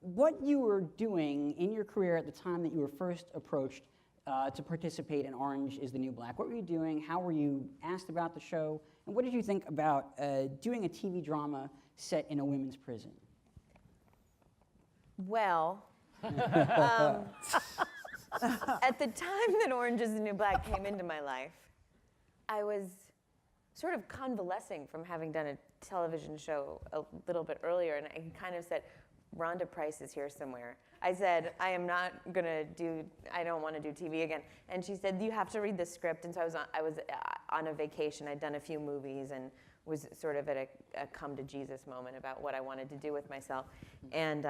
What you were doing in your career at the time that you were first approached to participate in Orange is the New Black. What were you doing? How were you asked about the show? And what did you think about doing a TV drama set in a women's prison? Well, at the time that Orange is the New Black came into my life, I was sort of convalescing from having done a television show a little bit earlier, and I kind of said, Rhonda Price is here somewhere. I said, I don't want to do TV again. And she said, you have to read the script. And so I was on a vacation. I'd done a few movies and was sort of at a come to Jesus moment about what I wanted to do with myself. And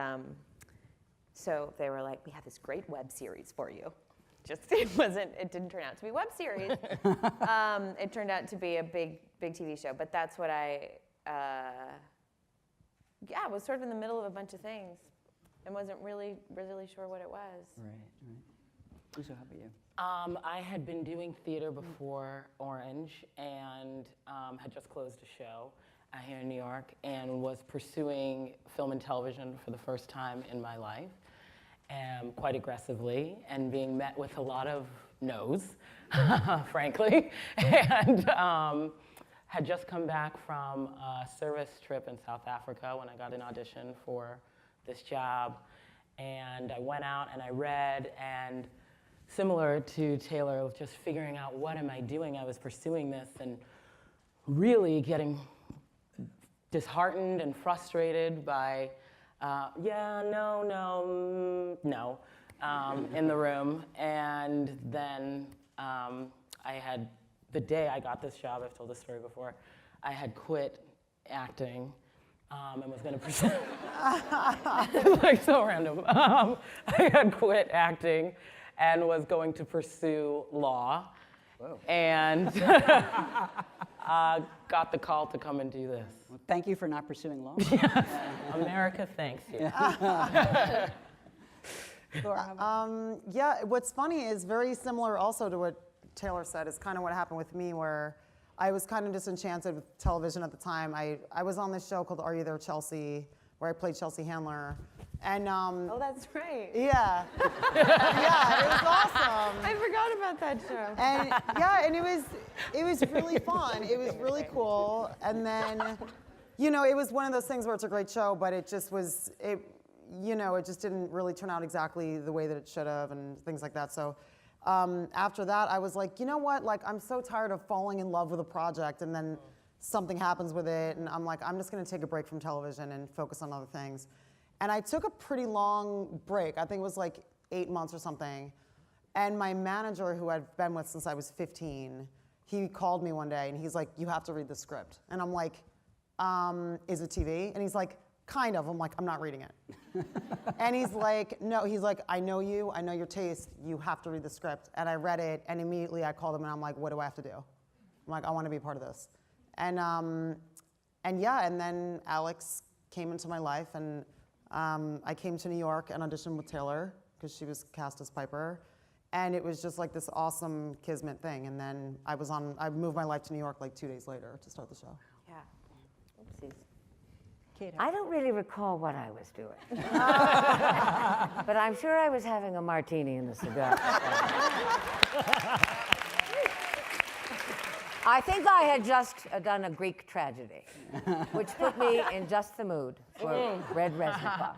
so they were like, we have this great web series for you. It didn't turn out to be a web series. It turned out to be a big TV show. But that's what I was sort of in the middle of a bunch of things and wasn't really sure what it was. Right. Uso, how about you? I had been doing theater before Orange and had just closed a show here in New York and was pursuing film and television for the first time in my life, quite aggressively, and being met with a lot of no's, frankly, and had just come back from a service trip in South Africa when I got an audition for this job. And I went out and I read, and similar to Taylor, just figuring out what am I doing. I was pursuing this and really getting disheartened and frustrated by no, in the room. And then the day I got this job, I've told this story before, I had quit acting and was going to pursue, like so random. I had quit acting and was going to pursue law. Whoa. And got the call to come and do this. Well, thank you for not pursuing law. America thanks you. Yeah, what's funny is very similar also to what Taylor said, is kind of what happened with me, where I was kind of disenchanted with television at the time. I was on this show called Are You There, Chelsea, where I played Chelsea Handler. And oh, that's right. Yeah. Yeah, it was awesome. I forgot about that show. And yeah, and it was really fun. It was really cool. And then, it was one of those things where it's a great show, but it just was, it just didn't really turn out exactly the way that it should have and things like that. So after that, I was like, you know what? Like, I'm so tired of falling in love with a project and then something happens with it. And I'm like, I'm just going to take a break from television and focus on other things. And I took a pretty long break. I think it was like 8 months or something. And my manager, who I've been with since I was 15, he called me one day and he's like, you have to read the script. And I'm like, is it TV? And he's like, kind of. I'm like, I'm not reading it. And he's like, no, he's like, I know you, I know your taste, you have to read the script. And I read it, and immediately I called him and I'm like, what do I have to do? I'm like, I want to be a part of this. And then Alex came into my life, and I came to New York and auditioned with Taylor because she was cast as Piper. And it was just like this awesome kismet thing. And then I moved my life to New York like 2 days later to start the show. Yeah. Oopsies. I don't really recall what I was doing. But I'm sure I was having a martini in the cigar. I think I had just done a Greek tragedy, which put me in just the mood for Red Resnicoff.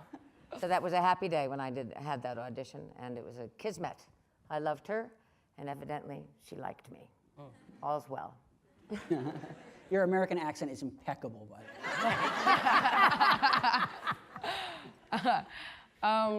So that was a happy day when I had that audition, and it was a kismet. I loved her, and evidently she liked me. All's well. Your American accent is impeccable, by the way.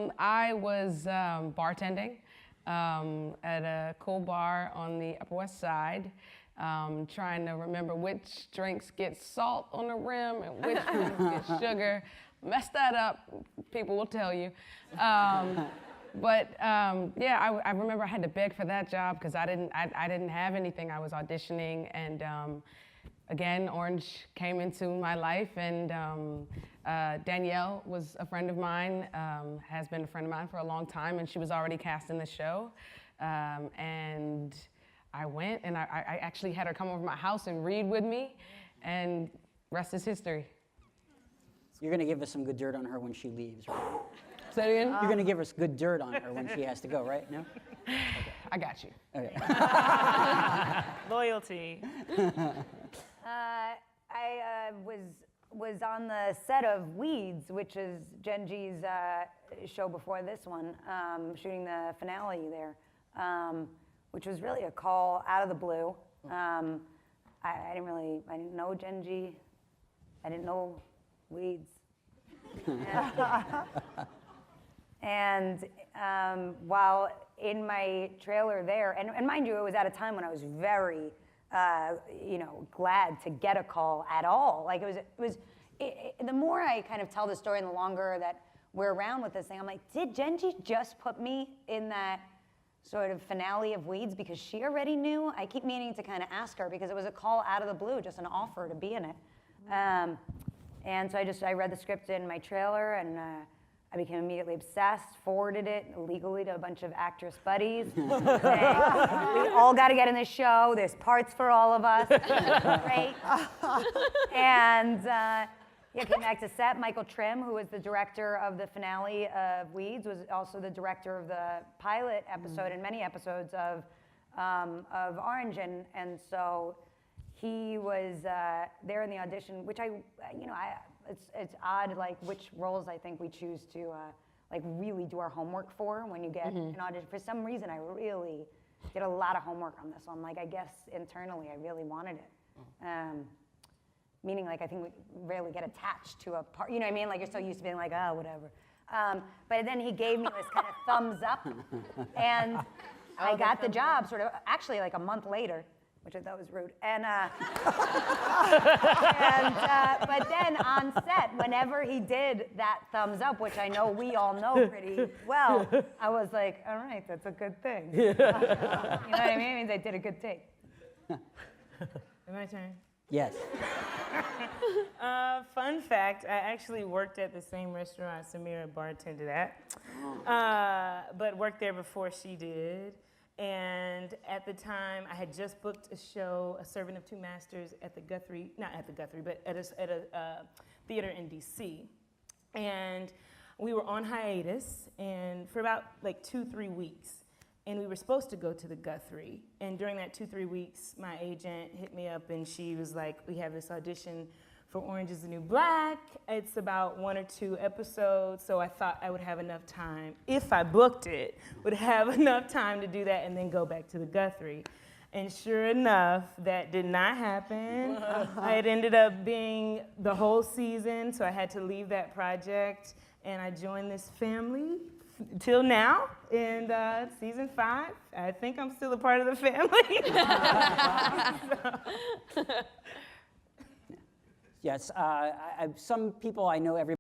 I was bartending at a cool bar on the Upper West Side, trying to remember which drinks get salt on the rim and which ones get sugar. Mess that up, people will tell you. I remember I had to beg for that job because I didn't have anything. I was auditioning, and again, Orange came into my life, and Danielle was a friend of mine, has been a friend of mine for a long time, and she was already cast in the show. And I went, and I actually had her come over to my house and read with me, and rest is history. You're going to give us some good dirt on her when she leaves, right? Say it again? You're going to give us good dirt on her when she has to go, right? No? I got you. Okay. Loyalty. I was on the set of Weeds, which is Genji's show before this one, shooting the finale there, which was really a call out of the blue. I didn't know Genji. I didn't know Weeds. And while in my trailer there, and mind you, it was at a time when I was very, glad to get a call at all. Like the more I kind of tell the story and the longer that we're around with this thing, I'm like, did Genji just put me in that sort of finale of Weeds because she already knew? I keep meaning to kind of ask her because it was a call out of the blue, just an offer to be in it. And so I read the script in my trailer and I became immediately obsessed, forwarded it illegally to a bunch of actress buddies. Saying, we all got to get in this show. There's parts for all of us. Great. And came back to set. Michael Trim, who was the director of the finale of Weeds, was also the director of the pilot episode and many episodes of Orange. And so he was there in the audition, which it's odd, like which roles I think we choose to really do our homework for when you get an audition. For some reason, I really did a lot of homework on this one. Like I guess internally, I really wanted it. Meaning, like I think we rarely get attached to a part. You know what I mean? Like you're so used to being like, oh, whatever. But then he gave me this kind of thumbs up, and I got the job sort of actually like a month later, which I thought was rude. And but then on set, whenever he did that thumbs up, which I know we all know pretty well, I was like, all right, that's a good thing. You know what I mean? It means I did a good take. My turn. Yes. Fun fact, I actually worked at the same restaurant Samira bartended at, but worked there before she did. And at the time, I had just booked a show, A Servant of Two Masters, at the Guthrie, not at the Guthrie, but at a theater in DC. And we were on hiatus and for about like 2-3 weeks. And we were supposed to go to the Guthrie. And during that 2-3 weeks, my agent hit me up and she was like, we have this audition for Orange is the New Black. It's about 1 or 2 episodes, so I thought I would have enough time, if I booked it, would have enough time to do that and then go back to the Guthrie. And sure enough, that did not happen. It ended up being the whole season, so I had to leave that project, and I joined this family till now, in season 5. I think I'm still a part of the family. Yes. Some people I know every